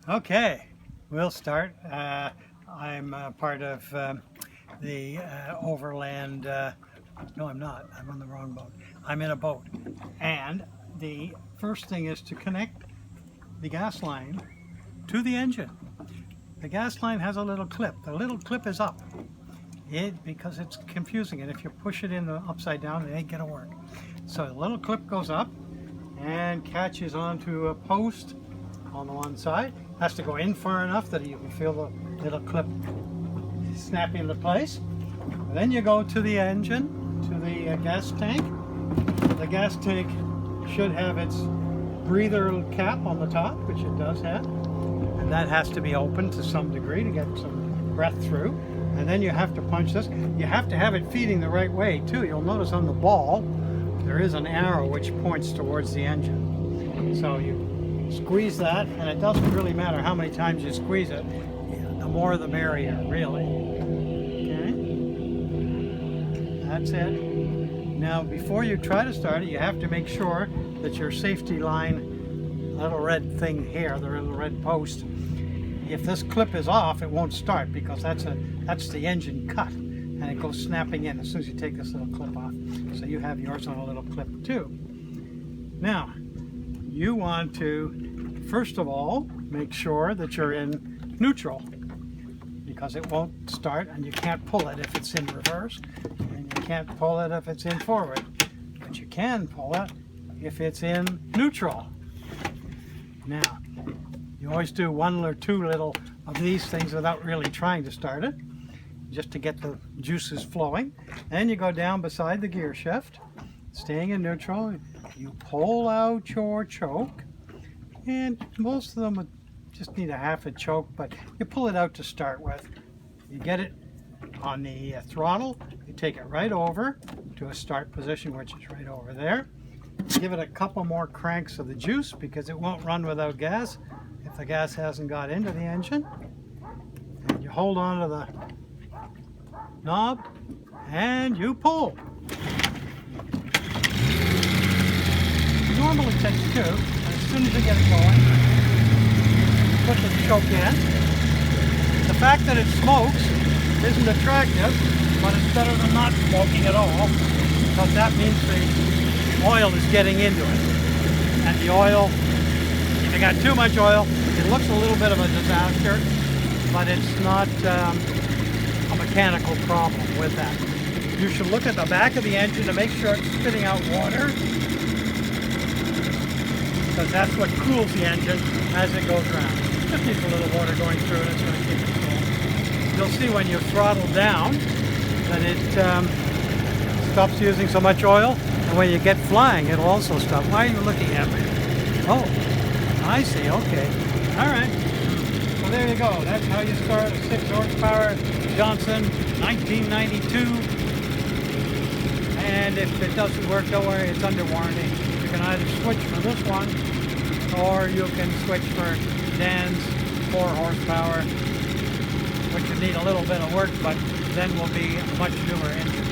Okay, we'll start. I'm part of the overland. No, I'm not. I'm on the wrong boat. I'm in a boat. And the first thing is to connect the gas line to the engine. The gas line has a little clip. The little clip is up. Because it's confusing, and if you push it in the upside down, it ain't gonna work. So the little clip goes up and catches onto a post on the one side. Has to go in far enough that you can feel the little clip snap into place. And then you go to the engine, to the gas tank. The gas tank should have its breather cap on the top, which it does have. And that has to be open to some degree to get some breath through. And then you have to punch this. You have to have it feeding the right way too. You'll notice on the ball there is an arrow which points towards the engine. So you squeeze that, and it doesn't really matter how many times you squeeze it. The more the merrier, really. Okay? That's it. Now before you try to start it, you have to make sure that your safety line, little red thing here, the little red post, if this clip is off, it won't start because that's the engine cut, and it goes snapping in as soon as you take this little clip off. So you have yours on a little clip too. Now, you want to, first of all, make sure that you're in neutral, because it won't start, and you can't pull it if it's in reverse, and you can't pull it if it's in forward. But you can pull it if it's in neutral. Now, you always do one or two little of these things without really trying to start it, just to get the juices flowing. Then you go down beside the gear shift, staying in neutral. You pull out your choke, and most of them just need a half a choke, but you pull it out to start with. You get it on the throttle, you take it right over to a start position, which is right over there. Give it a couple more cranks of the juice because it won't run without gas if the gas hasn't got into the engine. And you hold on to the knob and you pull. It normally takes two, and as soon as you get it going, put the choke in. The fact that it smokes isn't attractive, but it's better than not smoking at all, because that means the oil is getting into it. And the oil, if you got too much oil, it looks a little bit of a disaster, but it's not a mechanical problem with that. You should look at the back of the engine to make sure it's spitting out water, because that's what cools the engine as it goes around. Just needs a little water going through it, it's going to keep it cool. You'll see when you throttle down that it stops using so much oil, and when you get flying, it'll also stop. Why are you looking at me? Oh, I see, okay. All right. So there you go. That's how you start a 6 horsepower Johnson 1992. And if it doesn't work, don't worry, it's under warranty. You can either switch for this one, or you can switch for Dan's 4 horsepower, which would need a little bit of work, but then will be a much newer engine.